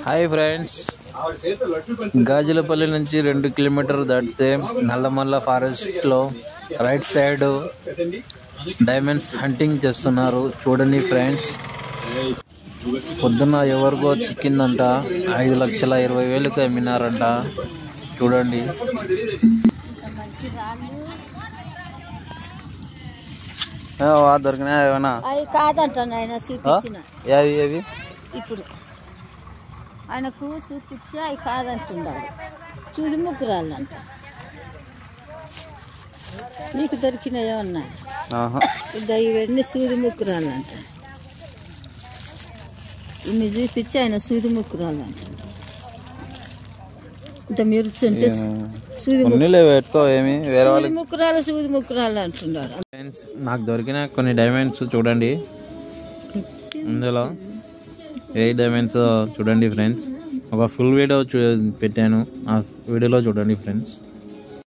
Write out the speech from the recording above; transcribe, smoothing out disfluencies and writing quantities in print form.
Hi friends, Gajulapalli నుంచి 2 కిలోమీటర్లు దాటితే నల్లమల్ల ఫారెస్ట్లో రైట్ సైడ్ డైమండ్స్ హంటింగ్ చేస్తున్నారు. చూడండి ఫ్రెండ్స్, పొద్దున్న ఎవరికో చిక్కిందంట. 5,20,000కి అమ్మినారంట. చూడండి. దొరికినా ఏమైనా ఏవి ఇప్పుడు ఆయనకు చూపించి అవి కాదంటున్నాడు. చూది ముగ్గురాళ్ళంట. మీకు దొరికినాయో అన్నా ఇవన్నీ సూది ముగ్గురాళ్ళంట. ఇన్ని చూపించి ఆయన సూది ముగ్గురాళ్ళంట. ఇంత మెరుస్తుంటే సూది ముగ్గురాలు సూది ముగ్గురాలు అంటున్నాడు. నాకు దొరికిన కొన్ని డైమండ్స్ చూడండి. ఇందులో ఏ డైమండ్స్ చూడండి ఫ్రెండ్స్. ఒక ఫుల్ వీడియో పెట్టాను. ఆ వీడియోలో చూడండి ఫ్రెండ్స్.